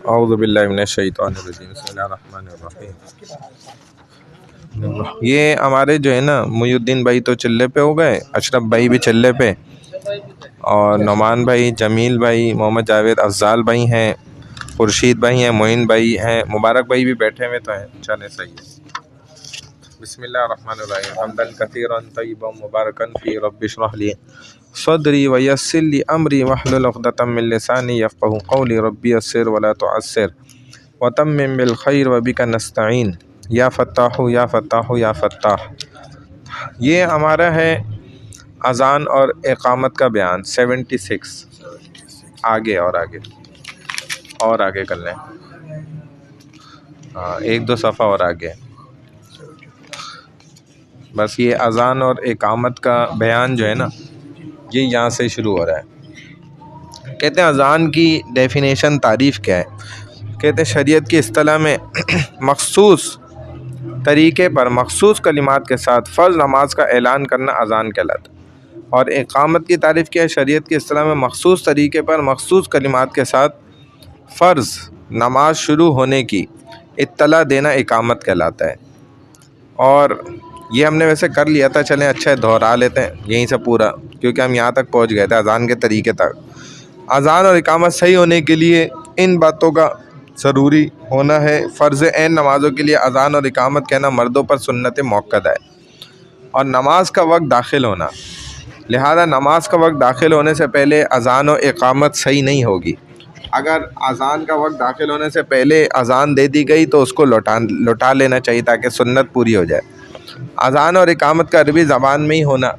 اعوذ باللہ من الشیطان الرجیم، بسم اللہ الرحمن الرحیم۔ یہ ہمارے جو ہے نا محی الدین بھائی تو چلے پہ ہو گئے، اشرف بھائی بھی چلے پہ، اور نعمان بھائی، جمیل بھائی، محمد جاوید افضال بھائی ہیں، خورشید بھائی ہیں، معین بھائی ہیں، مبارک بھائی بھی بیٹھے ہوئے تو ہیں۔ چلیں صحیح ہے۔ بسم اللہ الرحمن الرحیم، حمدا کثیرا طیبا مبارکا فی، رب اشرح لی صدری ویسر لی امری واحلل عقدۃ من لسانی یفقهوا قولی، رب یسر ولا تعسر وتمم بالخیر وبک نستعین، یا فتاح یا فتاح یا فتاح۔ یہ ہمارا ہے اذان اور اقامت کا بیان 76۔ آگے اور آگے اور آگے کر لیں، ہاں ایک دو صفحہ اور آگے، بس یہ اذان اور اقامت کا بیان جو ہے نا یہ یہاں سے شروع ہو رہا ہے۔ کہتے ہیں اذان کی ڈیفینیشن، تعریف کیا ہے؟ کہتے ہیں شریعت کی اصطلاح میں مخصوص طریقے پر مخصوص کلمات کے ساتھ فرض نماز کا اعلان کرنا اذان کہلاتا ہے۔ اور اقامت کی تعریف کیا ہے؟ شریعت کی اصطلاح میں مخصوص طریقے پر مخصوص کلمات کے ساتھ فرض نماز شروع ہونے کی اطلاع دینا اقامت کہلاتا ہے۔ اور یہ ہم نے ویسے کر لیا تھا، چلیں اچھا ہے دہرا لیتے ہیں یہیں سے پورا، کیونکہ ہم یہاں تک پہنچ گئے تھے اذان کے طریقے تک۔ اذان اور اقامت صحیح ہونے کے لیے ان باتوں کا ضروری ہونا ہے۔ فرض عین نمازوں کے لیے اذان اور اقامت کہنا مردوں پر سنت موقدہ ہے۔ اور نماز کا وقت داخل ہونا، لہذا نماز کا وقت داخل ہونے سے پہلے اذان و اقامت صحیح نہیں ہوگی۔ اگر اذان کا وقت داخل ہونے سے پہلے اذان دے دی گئی تو اس کو لوٹا لینا چاہیے تاکہ سنت پوری ہو جائے۔ اذان اور اقامت کا عربی زبان میں ہی ہونا،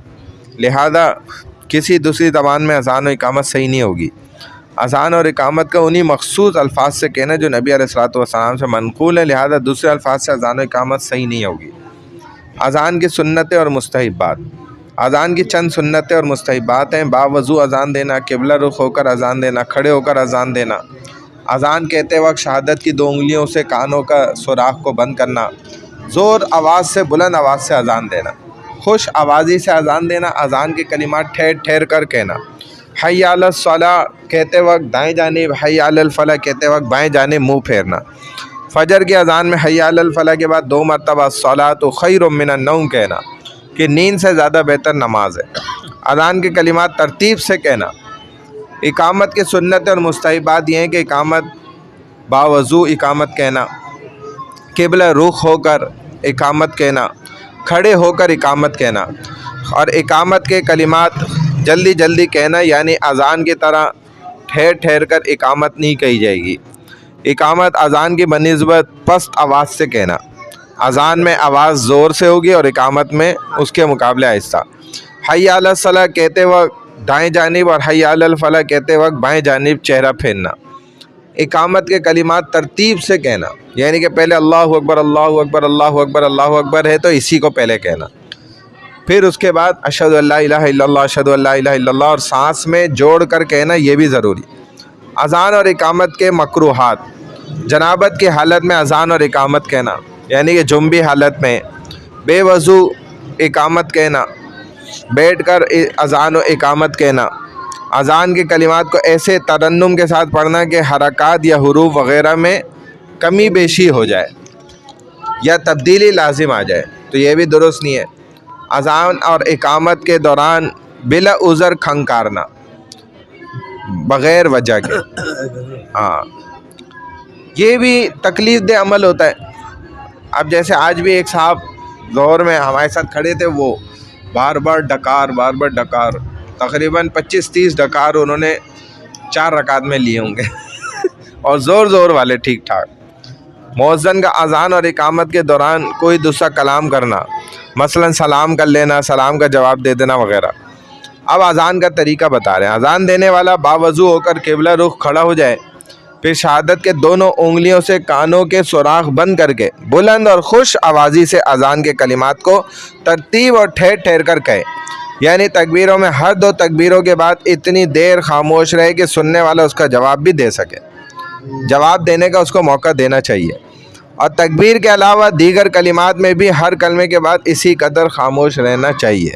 لہذا کسی دوسری زبان میں اذان و اقامت صحیح نہیں ہوگی۔ اذان اور اقامت کا انہی مخصوص الفاظ سے کہنا جو نبی علیہ الصلوۃ والسلام سے منقول ہے، لہذا دوسرے الفاظ سے اذان و اقامت صحیح نہیں ہوگی۔ اذان کی سنتیں اور مستحبات، اذان کی چند سنتیں اور مستحبات ہیں: باوضو اذان دینا، قبلہ رخ ہو کر اذان دینا، کھڑے ہو کر اذان دینا، اذان کہتے وقت شہادت کی 2 انگلیوں سے کانوں کا سوراخ کو بند کرنا، زور آواز سے بلند آواز سے اذان دینا، خوش آوازی سے اذان دینا، اذان کے کلمات ٹھہر ٹھہر کر کہنا، حی علی الصلاۃ کہتے وقت دائیں جانب، حی علی الفلاح کہتے وقت بائیں جانب منہ پھیرنا، فجر کی اذان میں حی علی الفلاح کے بعد 2 مرتبہ الصلاۃ خیر من النوم کہنا کہ نیند سے زیادہ بہتر نماز ہے۔ اذان کے کلمات ترتیب سے کہنا۔ اقامت کے سنت اور مستحبات یہ ہیں کہ اقامت باوضو اقامت کہنا، قبلہ رخ ہو کر اقامت کہنا، کھڑے ہو کر اقامت کہنا، اور اقامت کے کلمات جلدی جلدی کہنا، یعنی اذان کی طرح ٹھہر ٹھہر کر اقامت نہیں کہی جائے گی۔ اقامت اذان کی بنسبت پست آواز سے کہنا، اذان میں آواز زور سے ہوگی اور اقامت میں اس کے مقابلے آہستہ۔ حی علی الصلاۃ کہتے وقت دائیں جانب اور حی علی الفلاح کہتے وقت بائیں جانب چہرہ پھیرنا۔ اقامت کے کلمات ترتیب سے کہنا، یعنی کہ پہلے اللہ اکبر اللہ اکبر اللہ اکبر اللہ اکبر ہے تو اسی کو پہلے کہنا، پھر اس کے بعد اشہد ان لا الہ الا اللہ اشہد ان لا الہ الا اللہ، اور سانس میں جوڑ کر کہنا، یہ بھی ضروری۔ اذان اور اقامت کے مکروہات، جنابت کی حالت میں اذان اور اقامت کہنا، یعنی کہ جنبی حالت میں، بے وضو اقامت کہنا، بیٹھ کر اذان و اقامت کہنا، اذان کے کلمات کو ایسے ترنم کے ساتھ پڑھنا کہ حرکات یا حروف وغیرہ میں کمی بیشی ہو جائے یا تبدیلی لازم آ جائے تو یہ بھی درست نہیں ہے۔ اذان اور اقامت کے دوران بلا عذر کھنکارنا بغیر وجہ کے، ہاں یہ بھی تکلیف دہ عمل ہوتا ہے۔ اب جیسے آج بھی ایک صاحب ظہر میں ہمارے ساتھ کھڑے تھے، وہ بار بار ڈکار تقریباً 25-30 ڈکار انہوں نے 4 رکعت میں لیے ہوں گے اور زور والے ٹھیک ٹھاک۔ مؤذن کا اذان اور اقامت کے دوران کوئی دوسرا کلام کرنا، مثلا سلام کر لینا، سلام کا جواب دے دینا وغیرہ۔ اب اذان کا طریقہ بتا رہے ہیں۔ اذان دینے والا باوضو ہو کر قبلہ رخ کھڑا ہو جائے، پھر شہادت کے دونوں انگلیوں سے کانوں کے سوراخ بند کر کے بلند اور خوش آوازی سے اذان کے کلمات کو ترتیب اور ٹھہر ٹھہر کر کہے، یعنی تکبیروں میں ہر 2 تکبیروں کے بعد اتنی دیر خاموش رہے کہ سننے والا اس کا جواب بھی دے سکے، جواب دینے کا اس کو موقع دینا چاہیے۔ اور تکبیر کے علاوہ دیگر کلمات میں بھی ہر کلمے کے بعد اسی قدر خاموش رہنا چاہیے۔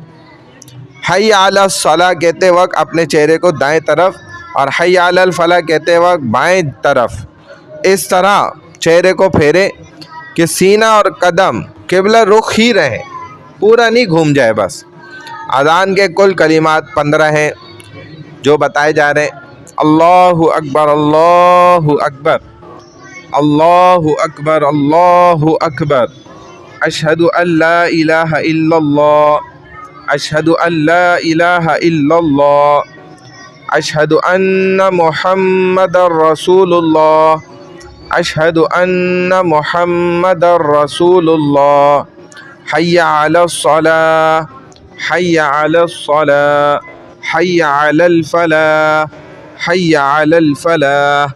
حی علی الصلاۃ کہتے وقت اپنے چہرے کو دائیں طرف اور حی علی الفلاح کہتے وقت بائیں طرف اس طرح چہرے کو پھیرے کہ سینہ اور قدم قبلہ رخ ہی رہے، پورا نہیں گھوم جائے بس۔ اذان کے کل کلمات 15 ہیں جو بتائے جا رہے ہیں۔ اللہ اکبر، اللہ اکبر، اللہ اکبر، اللہ اکبر، اشہد ان لا الہ الا اللہ، اشہد ان لا الہ الا اللہ، اشہد ان محمد رسول اللہ، اشہد ان محمد رسول اللہ، حی علی الصلاۃ، حی علی الصلاۃ، حی علی الفلاح، حی علی الفلاح،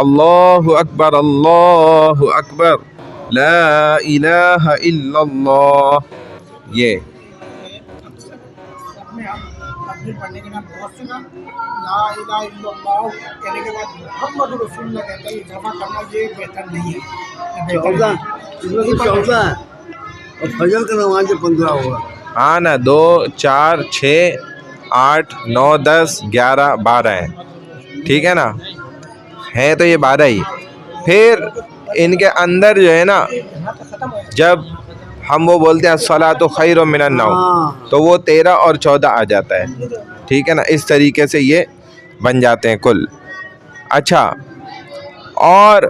اللہ اکبر، اللہ اکبر، لا الہ الا اللہ۔ یہ پڑھنے کے بعد بہت سنا لا الہ الا اللہ کہنے کے بعد محمد رسول اللہ کہتا ہے، اضافہ کرنا یہ بہتر نہیں ہے۔ اس میں کچھ 14 ہے اور فجر کا نماز جو 15 ہوا۔ ہاں نا، 2 4 6 8 9 10 11 12 ہیں، ٹھیک ہے نا، ہیں تو یہ 12 ہی۔ پھر ان کے اندر جو ہے نا، جب ہم وہ بولتے ہیں الصلاۃ خیر من النوم، تو وہ 13 اور 14 آ جاتا ہے، ٹھیک ہے نا، اس طریقے سے یہ بن جاتے ہیں کل۔ اچھا، اور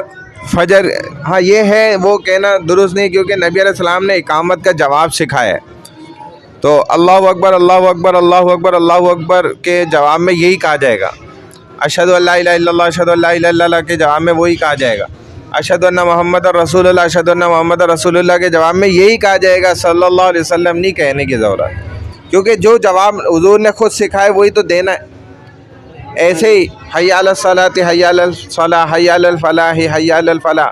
فجر، ہاں یہ ہے وہ کہنا درست نہیں، کیونکہ نبی علیہ السلام نے اقامت کا جواب سکھایا ہے، تو اللہ اکبر، اللہ اکبر، اللہ اکبر، اللہ اکبر کے جواب میں یہی کہا جائے گا۔ اشہد ان لا الہ الا اللہ، اشہد ان لا الہ الا اللہ کے جواب میں وہی کہا جائے گا۔ اشہد ان محمد رسول اللہ، اشہد ان محمد رسول اللہ کے جواب میں یہی کہا جائے گا، صلی اللہ علیہ وسلم نہیں کہنے کی ضرورت، کیونکہ جو جواب حضور نے خود سکھائے وہی تو دینا ہے۔ ایسے ہی حی علی الصلاۃ، حی علی الصلاۃ، حی علی الفلاح، حی علی الفلاح،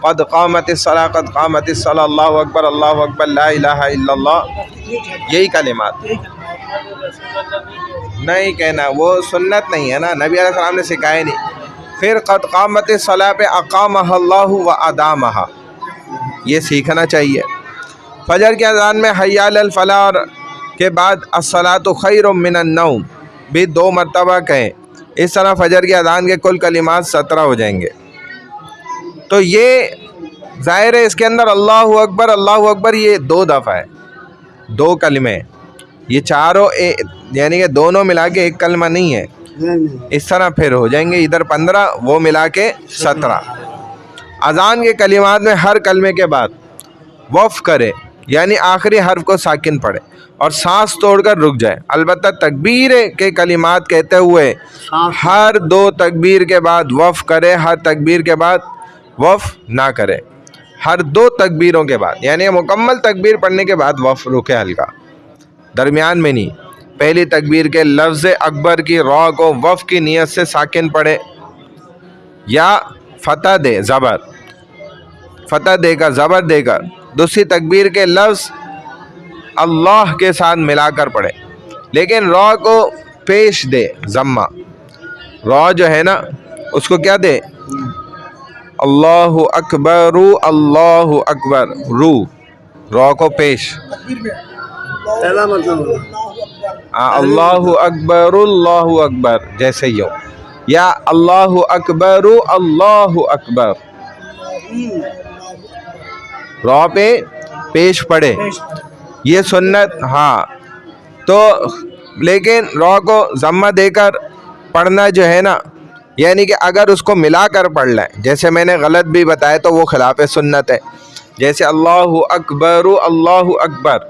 قد قامت الصلاۃ، قد قامت الصلاۃ، اللہ اکبر، اللہ اکبر، لا الہ الا اللہ، یہی کلمات نہیں کہنا، وہ سنت نہیں ہے نا، نبی علیہ السلام نے سکھایا نہیں۔ پھر قد قامت الصلاۃ پہ اقامہ اللہ و ادامہ، یہ سیکھنا چاہیے۔ فجر کی اذان میں حی علی الفلاح کے بعد الصلاۃ خیر من النوم بھی 2 مرتبہ کہیں، اس طرح فجر کی اذان کے کل کلمات 17 ہو جائیں گے۔ تو یہ ظاہر ہے اس کے اندر اللہ اکبر، اللہ اکبر یہ 2 دفعہ ہے، 2 کلمے، یہ چاروں یعنی کہ دونوں ملا کے ایک کلمہ نہیں ہے، اس طرح پھر ہو جائیں گے، ادھر 15 وہ ملا کے 17۔ اذان کے کلمات میں ہر کلمے کے بعد وقف کرے، یعنی آخری حرف کو ساکن پڑھے اور سانس توڑ کر رک جائے، البتہ تکبیر کے کلمات کہتے ہوئے ہر 2 تکبیر کے بعد وقف کرے، ہر تکبیر کے بعد وقف نہ کرے، ہر 2 تکبیروں کے بعد، یعنی مکمل تکبیر پڑھنے کے بعد وقف رکے، ہلکا درمیان میں نہیں۔ پہلی تکبیر کے لفظ اکبر کی را کو وقف کی نیت سے ساکن پڑھے یا فتح دے، زبر فتح دے کر، زبر دے کر دوسری تکبیر کے لفظ اللہ کے ساتھ ملا کر پڑھے، لیکن را کو پیش دے، ضمہ را جو ہے نا اس کو کیا دے، اللہ اکبر، اللہ اکبر، رو را کو پیش، پہلا مرتبہ اللہ اکبر، اللہ اکبر، جیسے ہی ہو، یا اللہ اکبر، اللہ اکبر، را پہ پیش پڑھے، یہ سنت۔ ہاں تو لیکن را کو ضمہ دے کر پڑھنا جو ہے نا، یعنی کہ اگر اس کو ملا کر پڑھ لیں، جیسے میں نے غلط بھی بتایا تو وہ خلاف سنت ہے، جیسے اللہ اکبر، اللہ اکبر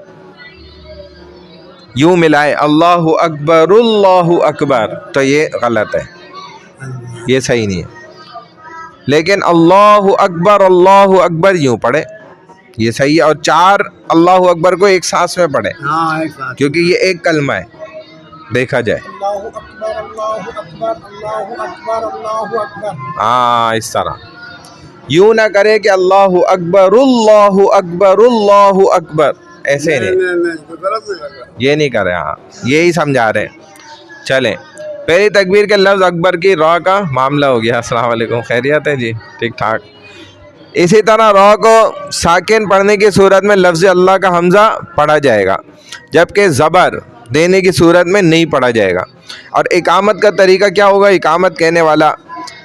یوں ملائے، اللہ اکبر، اللہ اکبر، تو یہ غلط ہے، یہ صحیح نہیں ہے، لیکن اللہ اکبر یوں پڑھے، یہ صحیح ہے، اور 4 اللہ اکبر کو ایک سانس میں پڑھے، ہاں ایک ساتھ، کیونکہ یہ ایک کلمہ ہے، دیکھا جائے، اللہ اکبر، اللہ اکبر، اللہ اکبر، اللہ اکبر، ہاں اس طرح، یوں نہ کرے کہ اللہ اکبر، اللہ اکبر، اللہ اکبر، ایسے نہیں، نہیں تو غلط ہو جائے گا۔ یہ نہیں کر رہے، ہاں یہی سمجھا رہے ہیں۔ چلیں، پہلی تکبیر کے لفظ اکبر کی را کا معاملہ ہو گیا۔ السلام علیکم، خیریت ہے جی؟ ٹھیک ٹھاک۔ اسی طرح را کو ساکن پڑھنے کی صورت میں لفظ اللہ کا حمزہ پڑھا جائے گا، جبکہ زبر دینے کی صورت میں نہیں پڑھا جائے گا۔ اور اقامت کا طریقہ کیا ہوگا؟ اقامت کہنے والا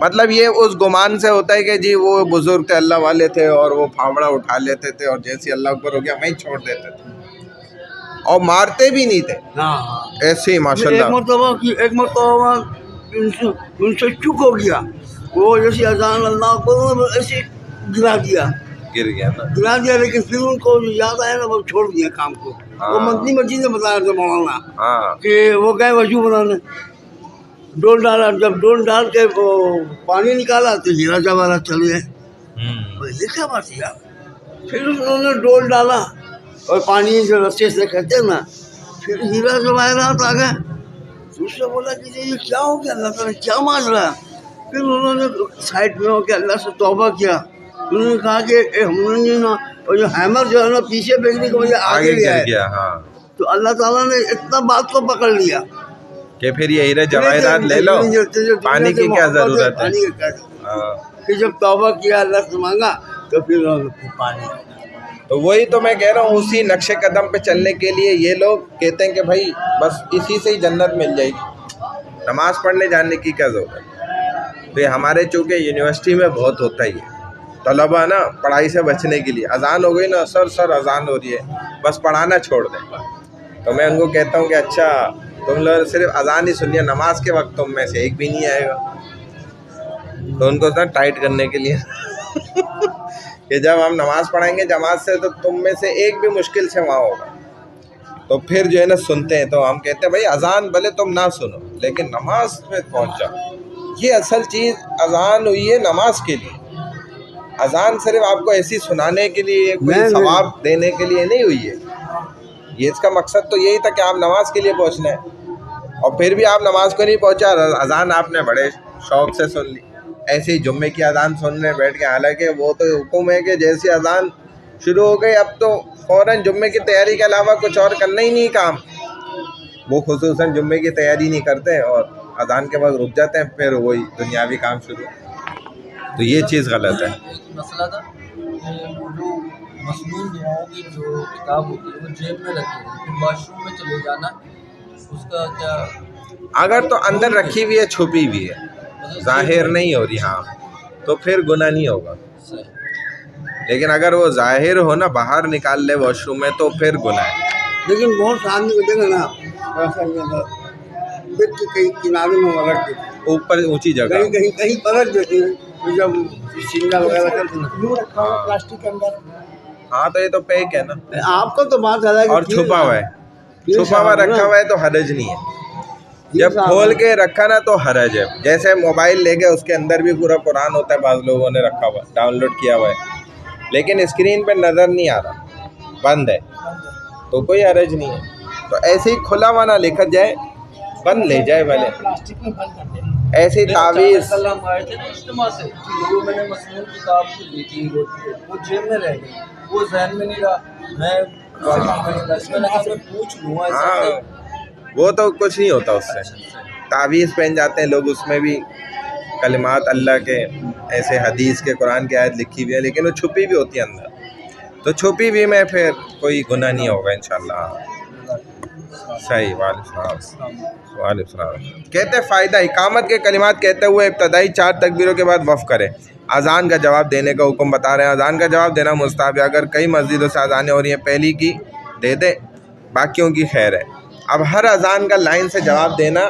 مطلب یہ اس گمان سے ہوتا ہے کہ جی وہ بزرگ تھے اللہ والے تھے اور وہ پھاوڑا اٹھا لیتے تھے اور جیسے اللہ اکبر ہو گیا وہیں چھوڑ دیتے تھے اور مارتے بھی نہیں تھے ہاں ہاں ایسے ہی ماشاء ایک اللہ. مرتبہ ان سے چک ہو گیا, وہ جیسے اذان اللہ اکبر ایسے گرا دیا, گر گیا نا. لیکن پھر ان کو یاد آیا نا وہ چھوڑ دیا کام کو. وہ مدنی مسجد نے بتایا تھا مولانا ہاں کہ وہ گئے وضو بنانے, ڈول ڈالا, جب ڈول ڈال کے وہ پانی نکالا تو ہیرا جواہرات چل گئے. یہ کیا بات ہے یار. پھر انہوں نے ڈول ڈالا اور پانی جو رستے سے کہتے ہیں نا, پھر ہیرا جواہرات آ گئے. اس نے بولا کہ یہ کیا ہو گیا, اللہ تعالیٰ کیا مانگ رہا ہے. پھر انہوں نے سائڈ میں ہو کے اللہ سے توبہ کیا. انہوں نے کہا کہ ہم نے نا اور جو ہیمر جو ہے نا پیچھے پھینکنے کی وجہ آگے گر گیا ہے, گیا. ہاں تو اللہ تعالیٰ نے اتنا بات کو پکڑ لیا کہ پھر یہ ہیرے جواہرات لے لو, پانی کی کیا ضرورت ہے. ہاں پھر جب توبہ کیا اللہ سے مانگا تو پھر پانی. تو وہی تو میں کہہ رہا ہوں, اسی نقش قدم پہ چلنے کے لیے یہ لوگ کہتے ہیں کہ بھائی بس اسی سے ہی جنت مل جائے گی, نماز پڑھنے جانے کی کیا ضرورت ہے. تو یہ ہمارے چونکہ یونیورسٹی میں بہت ہوتا ہی ہے, طلبا نا پڑھائی سے بچنے کے لیے اذان ہو گئی نا, سر اذان ہو رہی ہے, بس پڑھانا چھوڑ دیں. تو میں ان کو کہتا ہوں کہ اچھا تم لوگ صرف اذان ہی سنیے, نماز کے وقت تم میں سے ایک بھی نہیں آئے گا. تو ان کو اتنا ٹائٹ کرنے کے لیے کہ جب ہم نماز پڑھائیں گے جماعت سے تو تم میں سے ایک بھی مشکل سے وہاں ہوگا. تو پھر جو ہے نا سنتے ہیں, تو ہم کہتے ہیں بھائی اذان بھلے تم نہ سنو لیکن نماز میں پہنچ جاؤ. یہ اصل چیز اذان ہوئی ہے نماز کے لیے. اذان صرف آپ کو ایسی سنانے کے لیے, کوئی ثواب دینے کے لیے نہیں ہوئی ہے. یہ اس کا مقصد تو یہی تھا کہ آپ نماز کے لیے پہنچنا ہے, اور پھر بھی آپ نماز کو نہیں پہنچا, اذان آپ نے بڑے شوق سے سن لی. ایسے ہی جمعے کی اذان سننے بیٹھ کے, حالانکہ وہ تو حکم ہے کہ جیسی اذان شروع ہو گئی اب تو فوراً جمعے کی تیاری کے علاوہ کچھ اور کرنا ہی نہیں کام. وہ خصوصاً جمعے کی تیاری نہیں کرتے اور اذان کے بعد رک جاتے ہیں, پھر وہی دنیاوی کام شروع. تو یہ چیز غلط ہے. ایک مسئلہ تھا کہ وہ جو مسنون دعاؤں کی جو کتاب ہوتی ہے وہ جیب میں رکھی ہے, پھر واش روم میں چلے جانا, اس کا کیا؟ اگر تو اندر رکھی ہوئی ہے, چھپی ہوئی ہے, ظاہر نہیں ہو رہی, ہاں تو پھر گناہ نہیں ہوگا. لیکن اگر وہ ظاہر ہو نا, باہر نکال لے واش روم میں, تو پھر گناہ ہے. لیکن بہت آدمی کو دیکھا نا ایسا دیکھ کے کہیں کنارے میں رکھ دیتے, اوپر اونچی جگہ, کہیں پر رکھ دیتے ہیں. جب سنگا وغیرہ کرتے ہیں یوں رکھا ہوا پلاسٹک کے اندر. ہاں تو یہ تو پیک ہے نا, آپ کا تو بات الگ ہے. اور چھپا ہوا ہے, چھپا ہوا رکھا ہوا ہے تو حرج نہیں ہے. جب کھول کے رکھا نا تو حرج ہے. جیسے موبائل لے کے اس کے اندر بھی پورا قرآن ہوتا ہے, بعض لوگوں نے رکھا ہوا ڈاؤن لوڈ کیا ہوا ہے, لیکن اسکرین پہ نظر نہیں آ رہا, بند ہے, تو کوئی حرج نہیں ہے. تو ایسے ہی کھلا ہوا نہ لکھا جائے, بند لے جائے بھلے. پلاسٹک میں بند کر دیں. ایسی تعویذ ہم آئے تھے نا اجتماع سے, وہ میں نے مسنون کتاب کو دی تھی, وہ جیب میں رہ گئی, وہ ذہن میں نہیں رہا. میں پوچھ لوں گا. ہاں وہ تو کچھ نہیں ہوتا اس سے. تعویذ پہن جاتے ہیں لوگ, اس میں بھی کلمات اللہ کے, ایسے حدیث کے, قرآن کی آیت لکھی ہوئی ہے, لیکن وہ چھپی بھی ہوتی ہے اندر. تو چھپی ہوئی میں پھر کوئی گناہ نہیں ہوگا انشاءاللہ. صحیح. وعلیکم السلام. کہتے فائدہ, اقامت کے کلمات کہتے ہوئے ابتدائی 4 تکبیروں کے بعد وقف کرے. اذان کا جواب دینے کا حکم بتا رہے ہیں. اذان کا جواب دینا مستحب ہے. اگر کئی مسجدوں سے اذانیں ہو رہی ہیں, پہلی کی دے دے, باقیوں کی خیر ہے. اب ہر اذان کا لائن سے جواب دینا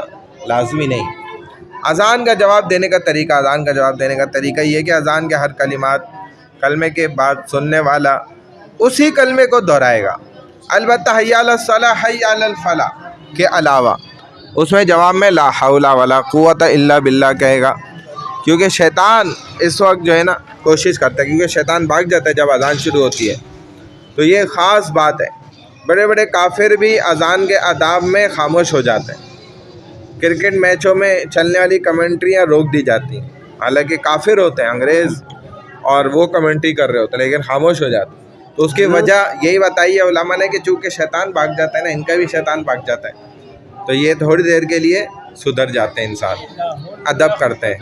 لازمی نہیں. اذان کا جواب دینے کا طریقہ یہ کہ اذان کے ہر کلمے کے بعد سننے والا اسی کلمے کو دہرائے گا. البتہ حی علی الصلاح, حی علی الفلاح کے علاوہ اس میں جواب میں لا حول ولا قوت الا باللہ کہے گا, کیونکہ شیطان اس وقت جو ہے نا کوشش کرتا ہے, کیونکہ شیطان بھاگ جاتا ہے جب اذان شروع ہوتی ہے. تو یہ خاص بات ہے. بڑے بڑے کافر بھی اذان کے آداب میں خاموش ہو جاتے ہیں. کرکٹ میچوں میں چلنے والی کمنٹریاں روک دی جاتی ہیں, حالانکہ کافر ہوتے ہیں انگریز, اور وہ کمنٹری کر رہے ہوتے ہیں لیکن خاموش ہو جاتے ہیں. تو اس کی وجہ یہی بتائی ہے علماء نے کہ چونکہ شیطان بھاگ جاتا ہے نا, ان کا بھی شیطان بھاگ جاتا ہے, تو یہ تھوڑی دیر کے لیے سدھر جاتے ہیں, انسان ادب کرتے ہیں.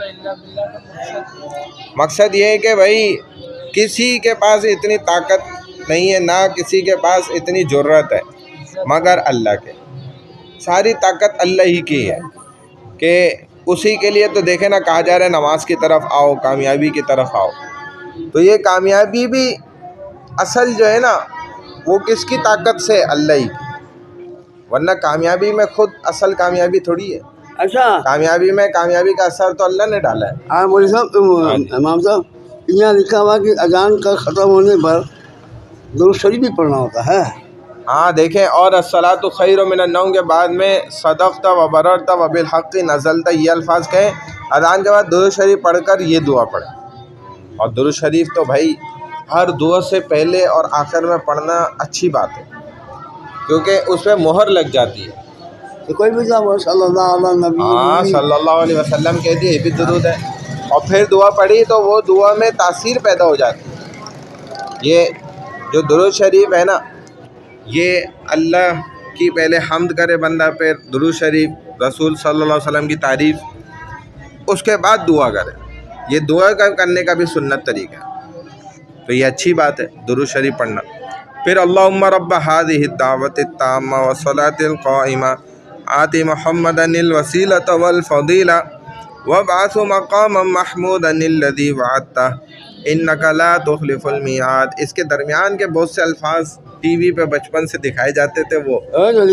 مقصد یہ ہے کہ بھائی کسی کے پاس اتنی طاقت نہیں ہے, نہ کسی کے پاس اتنی جرت ہے مگر اللہ کے. ساری طاقت اللہ ہی کی ہے کہ اسی کے لیے تو دیکھیں نا کہا جا رہا ہے نماز کی طرف آؤ، کامیابی کی طرف آؤ. تو یہ کامیابی بھی اصل جو ہے نا وہ کس کی طاقت سے؟ اللہ ہی کی. ورنہ کامیابی میں خود اصل کامیابی تھوڑی ہے. اچھا کامیابی کا اثر تو اللہ نے ڈالا ہے. ہاں مولوی صاحب، امام صاحب، یہاں لکھا ہوا کہ اذان کا ختم ہونے پر درود شریف بھی پڑھنا ہوتا ہے. ہاں دیکھیں، اور الصلاۃ خیر من النوم کے بعد میں صدقت و بررت و بالحق نزلت، یہ الفاظ کہیں. اذان کے بعد درود شریف پڑھ کر یہ دعا پڑھیں. اور درود شریف تو بھائی ہر دعا سے پہلے اور آخر میں پڑھنا اچھی بات ہے، کیونکہ اس پہ مہر لگ جاتی ہے. تو کوئی بھی صاحب صلی اللہ علیہ نبی. ہاں صلی اللہ علیہ وسلم کہہ دیے، یہ بھی درود ہے. اور پھر دعا پڑھی تو وہ دعا میں تاثیر پیدا ہو جاتی ہے. یہ جو درود شریف ہے نا، یہ اللہ کی پہلے حمد کرے بندہ، پھر درود شریف، رسول صلی اللہ علیہ وسلم کی تعریف، اس کے بعد دعا کرے. یہ دعا کرنے کا بھی سنت طریقہ ہے. تو یہ اچھی بات ہے درود شریف پڑھنا. پھر اللہم رب هذه الدعوۃ التامہ والصلاۃ القائمہ آت محمدا الوسیلۃ والفضیلہ وابعثه مقاما محمودا الذی وعدتہ انک لا تخلف المیعاد. اس کے درمیان کے بہت سے الفاظ ٹی وی پہ بچپن سے دکھائے جاتے تھے، وہ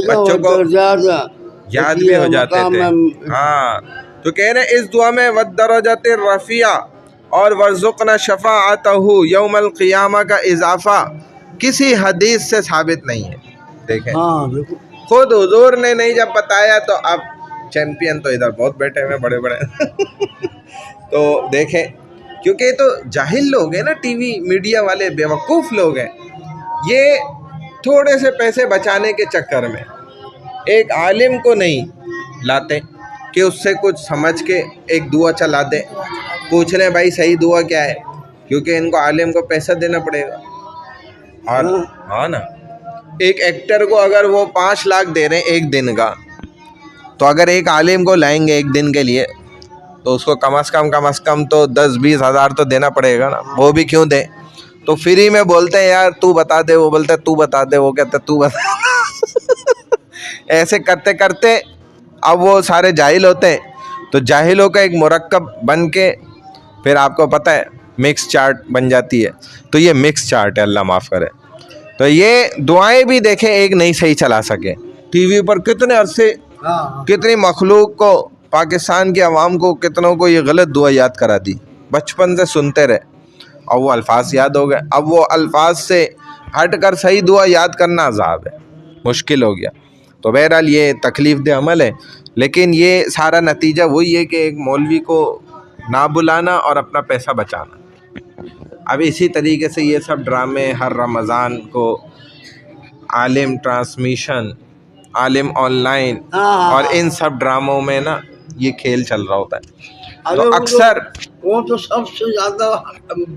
بچوں کو یاد بھی ہو جاتے تھے. ہاں تو کہہ رہے اس دعا میں والدرجۃ الرفیعہ اور ورزقنا شفاعتہ یوم القیامہ کا اضافہ کسی حدیث سے ثابت نہیں ہے. دیکھیں خود حضور نے نہیں جب بتایا تو اب چیمپئن تو ادھر بہت بیٹھے ہوئے بڑے بڑے. تو دیکھیں، کیونکہ یہ تو جاہل لوگ ہیں نا، ٹی وی میڈیا والے بیوقوف لوگ ہیں. یہ تھوڑے سے پیسے بچانے کے چکر میں ایک عالم کو نہیں لاتے کہ اس سے کچھ سمجھ کے ایک دعا چلا دیں، پوچھ لیں بھائی صحیح دعا کیا ہے، کیونکہ ان کو عالم کو پیسہ دینا پڑے گا. اور ہاں نا، ایک ایکٹر کو اگر وہ 5 لاکھ دے رہے ہیں ایک دن کا، تو اگر ایک عالم کو لائیں گے ایک دن کے لیے تو اس کو کم از کم تو 10-20 ہزار تو دینا پڑے گا نا. وہ بھی کیوں دیں؟ تو فری میں بولتے ہیں یار تو بتا دے، وہ بولتا ہے تو بتا دے، وہ کہتا ہے تو بتا. ایسے کرتے کرتے اب وہ سارے جاہل ہوتے ہیں. تو جاہلوں کا ایک مرکب بن کے پھر آپ کو پتہ ہے مکس چارٹ بن جاتی ہے. تو یہ مکس چارٹ ہے، اللہ معاف کرے. تو یہ دعائیں بھی دیکھیں ایک نہیں صحیح چلا سکے. ٹی وی پر کتنے عرصے کتنی مخلوق کو، پاکستان کی عوام کو، کتنوں کو یہ غلط دعا یاد کرا دی. بچپن سے سنتے رہے اور وہ الفاظ یاد ہو گئے. اب وہ الفاظ سے ہٹ کر صحیح دعا یاد کرنا عذاب ہے، مشکل ہو گیا. تو بہرحال یہ تکلیف دہ عمل ہے، لیکن یہ سارا نتیجہ وہی ہے کہ ایک مولوی کو نہ بلانا اور اپنا پیسہ بچانا. اب اسی طریقے سے یہ سب ڈرامے ہر رمضان کو عالم ٹرانسمیشن، عالم آن لائن، اور ان سب ڈراموں میں نا یہ کھیل چل رہا ہوتا ہے. تو اکثر وہ تو سب سے زیادہ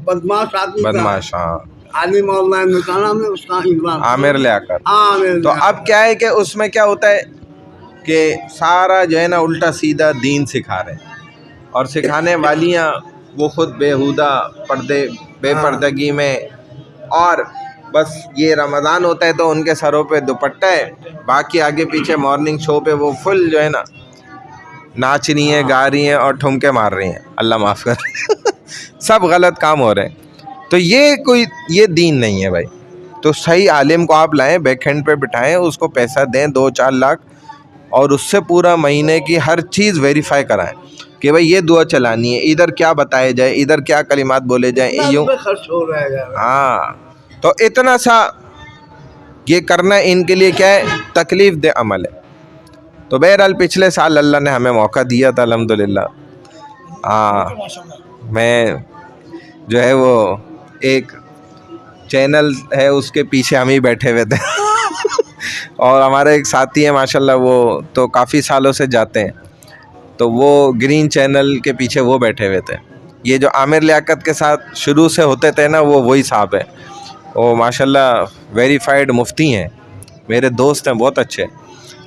بدماش آدمی، بدماش، ہاں، عالم آن لائن میں کا نام ہے اس کا عامر لیاقت. تو اب کیا ہے کہ اس میں کیا ہوتا ہے کہ سارا جو ہے نا الٹا سیدھا دین سکھا رہے ہیں، اور سکھانے والیاں وہ خود بیہودہ بے پردگی میں، اور بس یہ رمضان ہوتا ہے تو ان کے سروں پہ دوپٹہ ہے، باقی آگے پیچھے مارننگ شو پہ وہ فل جو ہے نا ناچ رہی ہیں، گا رہی ہیں اور ٹھمکے مار رہی ہیں. اللہ معاف کر. سب غلط کام ہو رہے ہیں. تو یہ دین نہیں ہے بھائی. تو صحیح عالم کو آپ لائیں، بیک ہینڈ پہ بٹھائیں، اس کو پیسہ دیں 2-4 لاکھ، اور اس سے پورا مہینے کی ہر چیز ویریفائی کرائیں کہ بھائی یہ دعا چلانی ہے، ادھر کیا بتائے جائے، ادھر کیا کلمات بولے جائیں، یوں خرچ ہو رہا ہے. ہاں. تو اتنا سا یہ کرنا ان کے لیے کیا ہے، تکلیف دہ عمل ہے. تو بہرحال پچھلے سال اللہ نے ہمیں موقع دیا تھا الحمدللہ. ہاں، میں جو ہے وہ ایک چینل ہے اس کے پیچھے ہم ہی بیٹھے ہوئے تھے. اور ہمارے ایک ساتھی ہیں ماشاءاللہ، وہ تو کافی سالوں سے جاتے ہیں، تو وہ گرین چینل کے پیچھے وہ بیٹھے ہوئے تھے. یہ جو عامر لیاقت کے ساتھ شروع سے ہوتے تھے نا، وہ وہی صاحب ہیں. وہ ماشاءاللہ ویریفائڈ مفتی ہیں، میرے دوست ہیں بہت اچھے.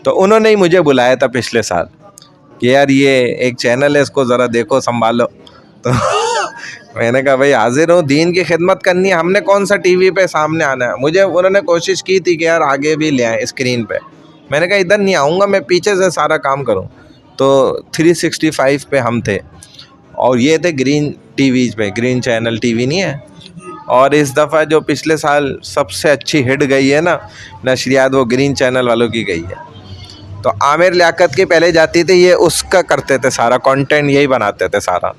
تو انہوں نے ہی مجھے بلایا تھا پچھلے سال کہ یار یہ ایک چینل ہے، اس کو ذرا دیکھو سنبھالو. تو میں نے کہا بھائی حاضر ہوں، دین کی خدمت کرنی ہے، ہم نے کون سا ٹی وی پہ سامنے آنا ہے. مجھے انہوں نے کوشش کی تھی کہ یار آگے بھی لے آئیں اسکرین پہ. میں نے کہا ادھر نہیں آؤں گا، میں پیچھے سے سارا کام کروں. تو 365 پہ ہم تھے اور یہ تھے گرین ٹی ویز پہ, گرین چینل ٹی وی نہیں ہے. اور اس دفعہ جو پچھلے سال سب سے اچھی ہٹ گئی ہے نا نشریات, وہ گرین چینل والوں کی گئی ہے. تو عامر لیاقت کی پہلے جاتی تھی, یہ اس کا کرتے تھے سارا کنٹینٹ, یہی بناتے تھے سارا.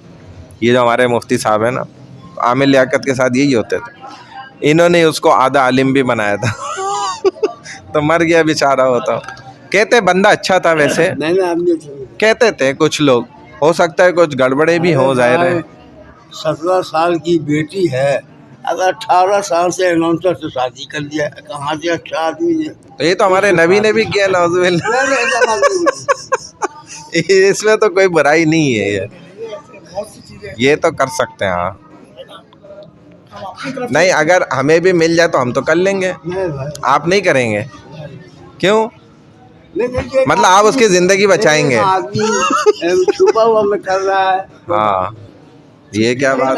یہ جو ہمارے مفتی صاحب ہیں نا, عامر لیاقت کے ساتھ یہی ہوتے تھے. انہوں نے اس کو آدھا عالم بھی بنایا تھا تو مر گیا بیچارہ ہوتا. کہتے بندہ اچھا تھا ویسے, کہتے تھے کچھ لوگ, ہو سکتا ہے کچھ گڑبڑے بھی ہوں, ظاہر ہے. 17 سال کی بیٹی ہے, اگر 18 سال سے اناؤنسر سے شادی کر دیا, کہاں سے اچھا آدمی ہے. تو یہ تو ہمارے نبی نے بھی کیا, نعوذ باللہ. اس میں تو کوئی برائی نہیں ہے, یہ تو کر سکتے ہیں. ہاں نہیں, اگر ہمیں بھی مل جائے تو ہم تو کر لیں گے, آپ نہیں کریں گے کیوں؟ مطلب آپ اس کی زندگی بچائیں گے. چھپا ہوا میں کر رہا ہے. ہاں یہ کیا بات,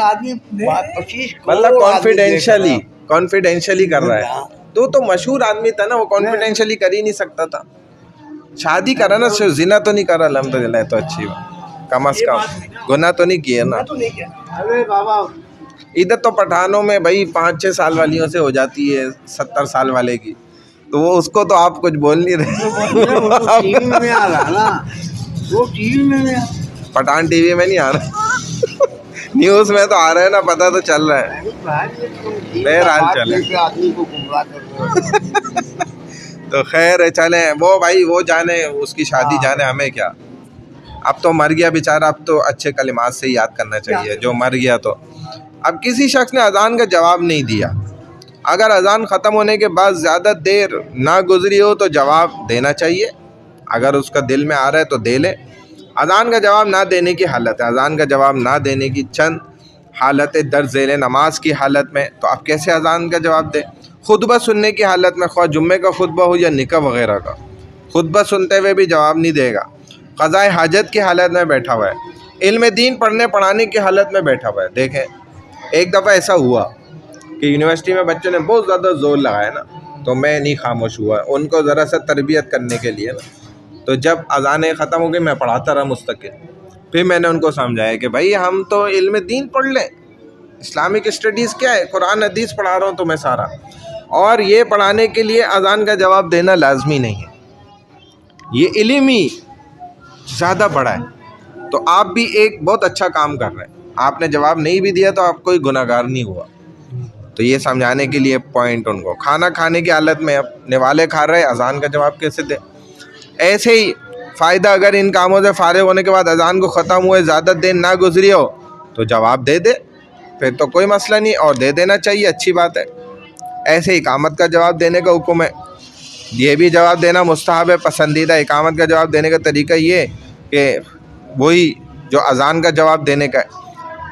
مطلب کانفیڈینشلی کانفیڈینشلی کر رہا ہے. تو مشہور آدمی تھا نا, وہ کانفیڈینشلی کر ہی نہیں سکتا تھا. شادی کرا نا, زنا تو نہیں کرا, الحمدللہ, تو اچھی بات, کم از کم گناہ تو نہیں کیے نا. ارے بابا ادھر تو پٹھانوں میں بھائی 5-6 سال والیوں سے ہو جاتی ہے 70 سال والے کی, تو وہ اس کو تو آپ کچھ بول نہیں رہے. ٹی وی میں آ رہا نا, وہ ٹی وی میں پٹھان ٹی وی میں نہیں آ رہا, نیوز میں تو آ رہا ہے نا, پتہ تو چل رہا ہے. بہرحال چلیں, آدمی کو گمراہ کر تو خیر ہے, چلیں. وہ بھائی وہ جانے, اس کی شادی جانے, ہمیں کیا. اب تو مر گیا بیچارہ, اب تو اچھے کلمات سے یاد کرنا چاہیے جو مر گیا. تو اب کسی شخص نے اذان کا جواب نہیں دیا, اگر اذان ختم ہونے کے بعد زیادہ دیر نہ گزری ہو تو جواب دینا چاہیے. اگر اس کا دل میں آ رہا ہے تو دے لے. اذان کا جواب نہ دینے کی حالت ہے, اذان کا جواب نہ دینے کی چند حالتیں درج ذیل نماز کی حالت میں. تو آپ کیسے اذان کا جواب دیں؟ خطبہ سننے کی حالت میں, خواہ جمعے کا خطبہ ہو یا نکاح وغیرہ کا, خطبہ سنتے ہوئے بھی جواب نہیں دے گا. قضاء حاجت کی حالت میں بیٹھا ہوا ہے, علم دین پڑھانے کی حالت میں بیٹھا ہوا ہے. دیکھیں ایک دفعہ ایسا ہوا کہ یونیورسٹی میں بچوں نے بہت زیادہ زور لگایا نا, تو میں نہیں خاموش ہوا, ان کو ذرا سا تربیت کرنے کے لیے نا. تو جب اذانیں ختم ہو گئی میں پڑھاتا رہا مستقل. پھر میں نے ان کو سمجھایا کہ بھائی ہم تو علم دین پڑھ لیں, اسلامک اسٹڈیز کیا ہے, قرآن حدیث پڑھا رہا ہوں تمہیں سارا, اور یہ پڑھانے کے لیے اذان کا جواب دینا لازمی نہیں ہے, یہ علم ہی زیادہ بڑا ہے. تو آپ بھی ایک بہت اچھا کام کر رہے ہیں, آپ نے جواب نہیں بھی دیا تو آپ کوئی گناہ گار نہیں ہوا. تو یہ سمجھانے کے لیے پوائنٹ ان کو. کھانا کھانے کی حالت میں اب نوالے کھا رہے, اذان کا جواب کیسے دے؟ ایسے ہی فائدہ, اگر ان کاموں سے فارغ ہونے کے بعد اذان کو ختم ہوئے زیادہ دیر نہ گزری ہو تو جواب دے دے, پھر تو کوئی مسئلہ نہیں, اور دے دینا چاہیے, اچھی بات ہے. ایسے اقامت کا جواب دینے کا حکم ہے, یہ بھی جواب دینا مستحب ہے, پسندیدہ. اقامت کا جواب دینے کا طریقہ یہ کہ وہی جو اذان کا جواب دینے کا ہے,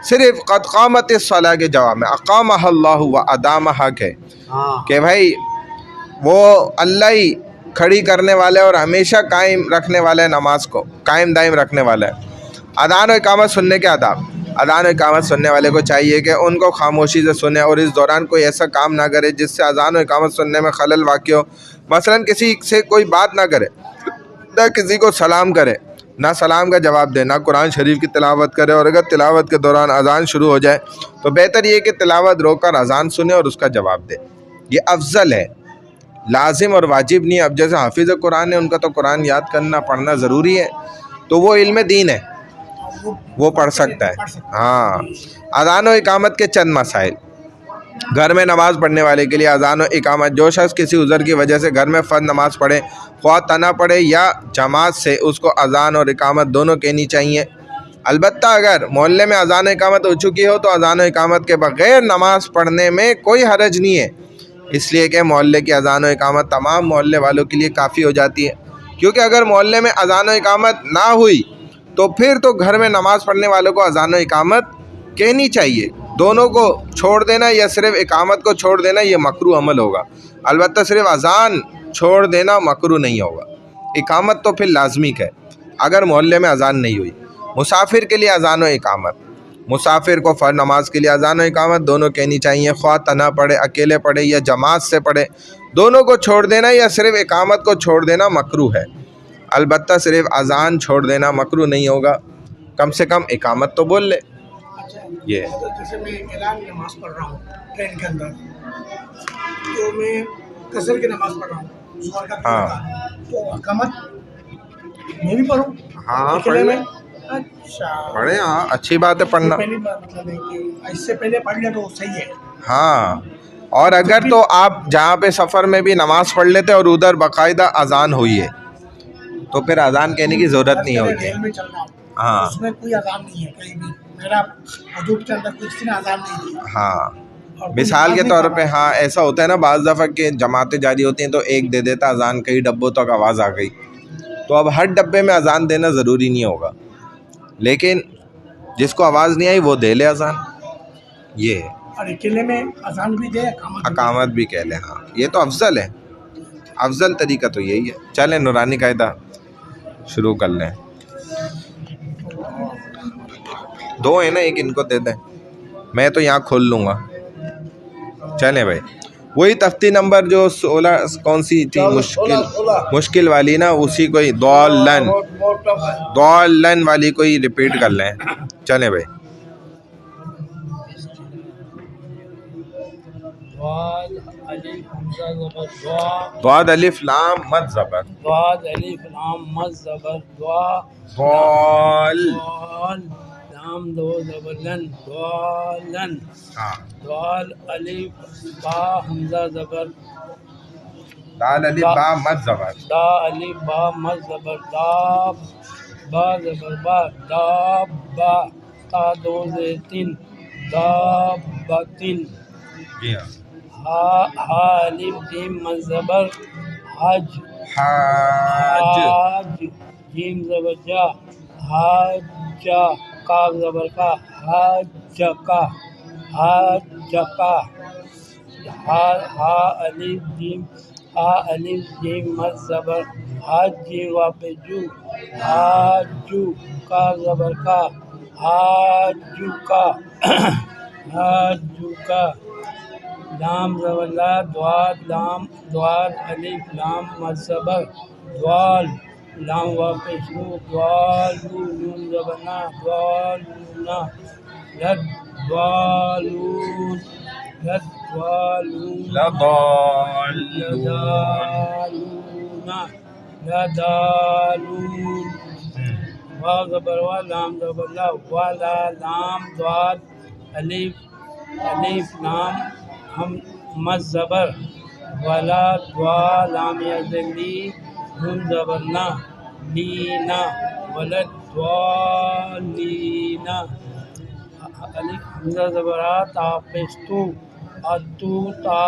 صرف قد قامت الصلاۃ کے جواب میں اقامہ اللہ و ادامہ ہے کہ بھائی وہ اللہ ہی کھڑی کرنے والا ہے اور ہمیشہ قائم رکھنے والا ہے, نماز کو قائم دائم رکھنے والا ہے. اذان و اقامت سننے کے آداب. اذان و اقامت سننے والے کو چاہیے کہ ان کو خاموشی سے سنے, اور اس دوران کوئی ایسا کام نہ کرے جس سے اذان و اقامت سننے میں خلل واقع ہو. مثلا کسی سے کوئی بات نہ کرے, نہ کسی کو سلام کرے, نہ سلام کا جواب دے, نہ قرآن شریف کی تلاوت کرے, اور اگر تلاوت کے دوران اذان شروع ہو جائے تو بہتر یہ کہ تلاوت روک کر اذان سنے اور اس کا جواب دے, یہ افضل ہے, لازم اور واجب نہیں. اب جیسے حافظ قرآن ہے, ان کا تو قرآن یاد کرنا پڑھنا ضروری ہے, تو وہ علم دین ہے, وہ پڑھ سکتا ہے. ہاں, اذان و اقامت کے چند مسائل. گھر میں نماز پڑھنے والے کے لیے اذان و اقامت. جو شخص کسی عذر کی وجہ سے گھر میں فرض نماز پڑھے, خواہ تنہا پڑھے یا جماعت سے, اس کو اذان اور اقامت دونوں کہنی چاہیے. البتہ اگر محلے میں اذان و اقامت ہو چکی ہو تو اذان و اقامت کے بغیر نماز پڑھنے میں کوئی حرج نہیں ہے, اس لیے کہ محلے کی اذان و اقامت تمام محلے والوں کے لیے کافی ہو جاتی ہے. کیونکہ اگر محلے میں اذان و اقامت نہ ہوئی تو پھر تو گھر میں نماز پڑھنے والوں کو اذان و اقامت کہنی چاہیے. دونوں کو چھوڑ دینا یا صرف اقامت کو چھوڑ دینا یہ مکروہ عمل ہوگا. البتہ صرف اذان چھوڑ دینا مکروہ نہیں ہوگا, اقامت تو پھر لازمی ہے اگر محلے میں اذان نہیں ہوئی. مسافر کے لیے اذان و اقامت. مسافر کو فرض نماز کے لیے اذان و اقامت دونوں کہنی چاہیے, خواہ تنہا پڑھے, اکیلے پڑھے یا جماعت سے پڑھے. دونوں کو چھوڑ دینا یا صرف اقامت کو چھوڑ دینا مکروہ ہے. البتہ صرف اذان چھوڑ دینا مکروہ نہیں ہوگا، کم سے کم اقامت تو بول لے. اچھا یہ جیسے میں اعلان نماز پڑھ رہا ہوں ٹرین کے اندر، تو میں قصر کی نماز پڑھ رہا ہوں ظہر کا ہاں. تو اقامت میں بھی پڑھوں ہاں اکیلے میں؟ اچھا پڑھے، ہاں اچھی بات ہے پڑھنا. پہلی بات مطلب ہے کہ اس سے پہلے پڑھ لیا تو صحیح ہے. ہاں، اور اگر تو آپ جہاں پہ سفر میں بھی نماز پڑھ لیتے اور ادھر باقاعدہ اذان ہوئی ہے تو پھر اذان کہنے کی ضرورت نہیں ہوتی. ریل میں چل رہا ہوں ہاں اس میں کوئی اذان نہیں ہے کہیں بھی، میرا حدود کے اندر کسی نے اذان نہیں دی. ہاں، اور کوئی مثال کے نماز نہیں طور پڑھ پہ رہا. ہاں ایسا ہوتا ہے نا، بعض دفعہ کہ جماعتیں جاری ہوتی ہیں تو ایک دے دیتا اذان، کئی ڈبوں تک آواز آ گئی، تو اب ہر ڈبے میں اذان دینا ضروری نہیں ہوگا، لیکن جس کو آواز نہیں آئی وہ دے لے اذان. یہ ہے، اور اکیلے میں اذان بھی دے اقامت بھی کہہ لے. ہاں یہ تو افضل ہے، افضل طریقہ تو یہی ہے. چلیں نورانی قاعدہ شروع کر لیں. دو ہیں نا، ایک ان کو دے دیں، میں تو یہاں کھول لوں گا. چلیں بھائی، وہی تختی نمبر جو 16 کون سی تھی مشکل والی نا، اسی کوئی ضالن والی کوئی ریپیٹ کر لیں. چلیں بھائی. ضاد الف حمزہ زبر ضا، ضاد الف لام مد زبر ضاد الف لام مد زبر ضا، ضال. ضال لام دو زبر لن ضالن، ہاں، ضال الف با حمزہ زبر دال الف با مد زبر دا الف با مد زبر داب، با زبر با داب با، تا دو زیتن دابتن، جی ہاں. ہا الف جیم مد زبر حج، حاج. حاج جیم زبر جا حاجا، کاف زبر کا حاجکا حاجکا، ہا الف جیم مد زبر حج جیم واپس جو حاجو، کاف زبر کا حاجوکا حاجوکا، لام زبر لا دواد لام دواد الف لام مد زبر دوال، لام واپس نو دوالو، نون زبر نا دوالونا، لد دوالون لد دوالون، لضالون. لدالونا لدالون، واو زبر وا لام زبر لا والا، لام دواد الف لام ہم مد زبر ولا، دوا لام یزلی نون زبر نا لینا، ولد دوالینا، الف حمزہ زبر آ تا پستو اتو تا،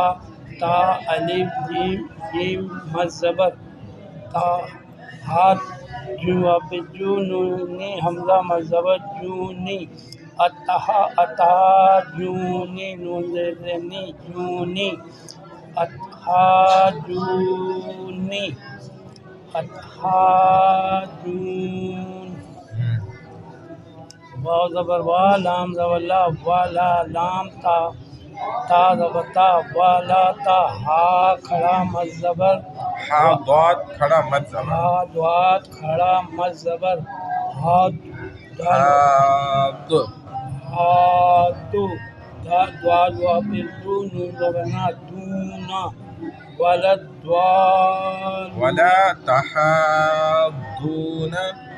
تا الف جیم مد زبر تا، ہاتھ جو واپس جو، نونی حمزہ مد زبر جونی، اتہا اتا جونی، نون زیرنی جونی، اتہا جونی اتہا جون، واو زبر وا لام زبر لا والا، لام تا تا زبر تا والا تا، ہا کھڑا مد زبر ہا ضاد کھڑا مد زبر ہا دوات کھڑا مد زبر ہاتھ، حاد. ہاتھو، دواد واپس دو، نون زبر نا دونا، ولد دوال ولا تحاضون.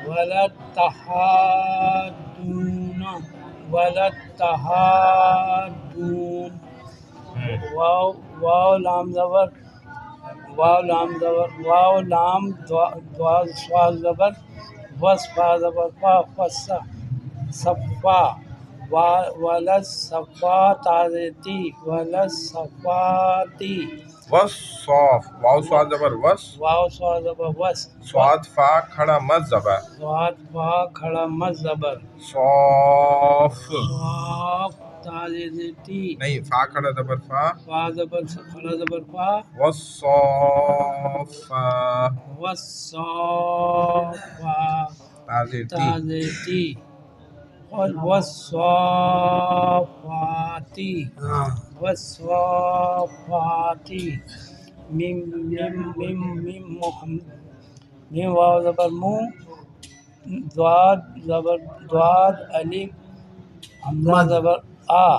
ولد تحادون ولد تحادون، واو لام زبر واو لام دوا سوال زبر وس، فا زبر فا فسا صفا، ولد صفا تازیتی ولد صفاتی، والصاف. واو سواد زبر وس، واو سوال زبر وس، سواد فا کھڑا مد زبر سواد فا کھڑا مد زبر صاف. صاف تازیتی، نہیں، فا کھڑا زبر فا، فا زبر کھڑا زبر فا، والصافا والصافا تازیتی. تازیتی، والصافاتی والصافاتی، میم واو زبر مو ضاد زبر ضاد الف حمزہ زبر آ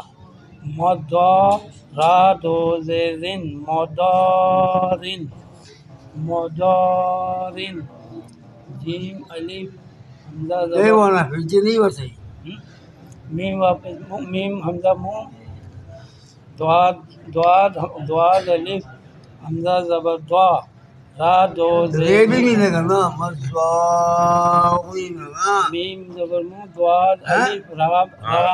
مضا را دو زین مضارن مضارن جیم الف حمزہ اے زبر وانا پیچھے نہیں بتائی میم واپس میم حمزہ مو ضاد ضاد ضاد الف حمزہ زبر ضا را دو رے بھی ملے گا نا مضاوین نا میم زبر مو ضاد الف را را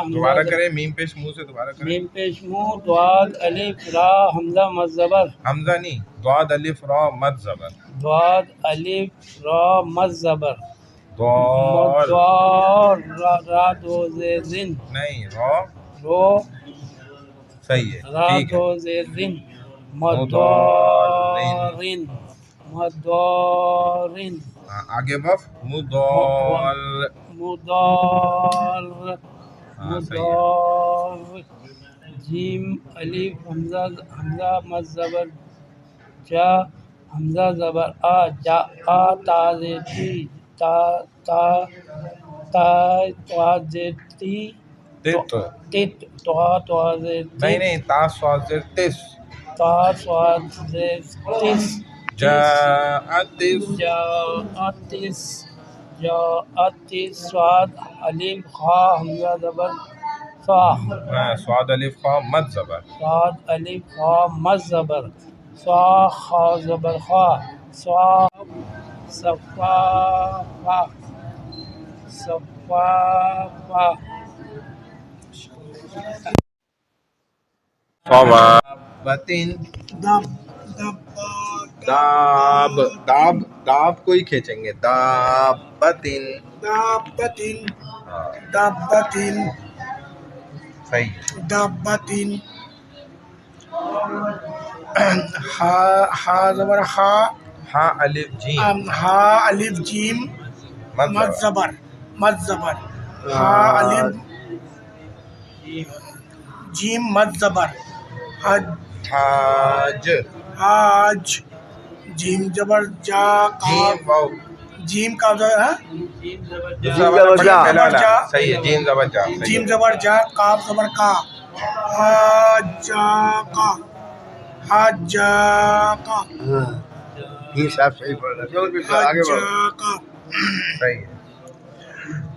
دوبارہ حمزہ کریں میم پیش منہ سے دوبارہ کریں میم پیش مو ضاد الف را حمزہ مد زبر حمزہ نہیں ضاد الف را مد زبر ضاد الف را مد زبر ضاد مضار را دو زین نہیں را رو صحیح ہے را ٹھیک ہے دو زین مضارن مضارن ہاں، آگے وف مضار مضار ہاں صحیح ہے مضار جیم الف حمزہ حمزہ مد زبر جا حمزہ زبر آ جا آ تا زیتی تا تا تا تا زیتی تت تت تو تو زیتی نہیں نہیں تا سواد زیر تس تا سواد تس جاءتس جاءتس جاءتس سواد الف خا حمزہ زبر صا سواد الف خا مد زبر صاد الف خا مد زبر صا خا زبر خا صا صفا فا صفا فا صوابتن دب دب داب داب داب کو ہی کھینچیں گے دابتن دابتن ہاں دابتن صحیح دابتن ہا ہا زبر ہا ہاں الف جیم ہا الف جیم مد مد زبر زبر مد زبر ہا الف جیم مد زبر حج حاج حاج جیم زبر جا جیم کاف واو جیم کا زبر ہے جیم زبر جا پہلا والا صحیح ہے جیم زبر جا صحیح جیم ہے زبر جا کاف زبر کا حاجا کا حاجا کا ہاں یہ صاحب صحیح پڑھ رہا ہے آگے حاجا بڑھو کا صحیح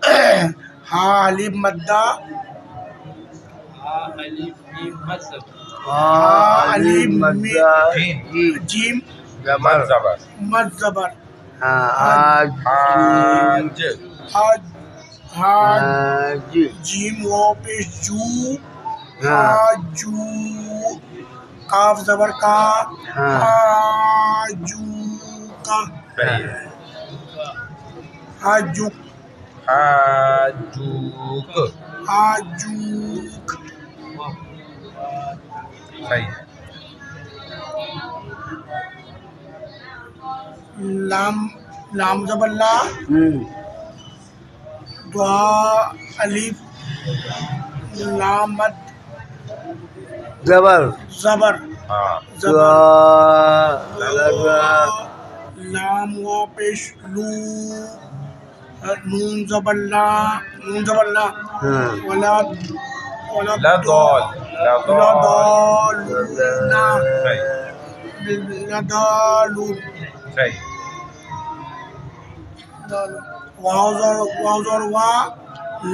ہے ہا الف مدہ ہا الف میم مد زبر ہاں علی مدہ جیم جیم مد زبر زبر مد زبر ہاں آج حاج حاج حاج آج جیم واو پیش جو ہاں حاجو کاف زبر کا ہاں حاجو کا صحیح ہے حاجو حاجوک حاجوک صحیح ہے لام لام زبر لا دعا الف لام مد زبر زبر ہاں زبر لگا لام واو پیش لو نون زبر لا نون زبر لا ہاں ولا ولا لضال لضال لضالون صحیح لضالون صحیح واو زور وا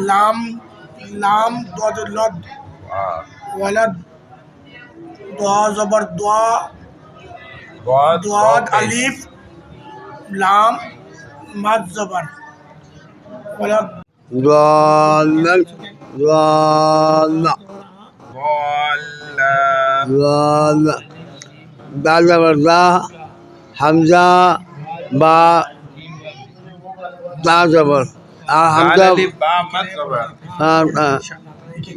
لام لام ضاد لد ہاں ولد دعا زبر دعا ضاد دعاد الف لام مد زبر ولد ضالن ضالہ ضال ضالہ دا زبر دا حمزہ با دا زبر دال حمزہ الف با مد زبر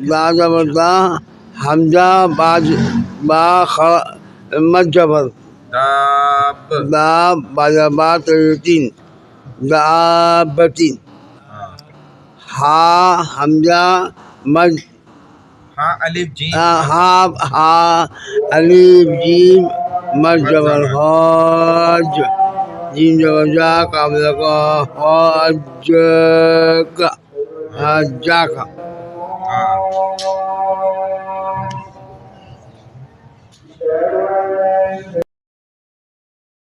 دا زبر دا حمزہ با مد زبر داب دا با تین دابتین ہاں ہا حمزہ مد ہاں الف جیم ہا الف جیم مد زبر حاج جیم جا قابل کا حج کا حج کا ہاں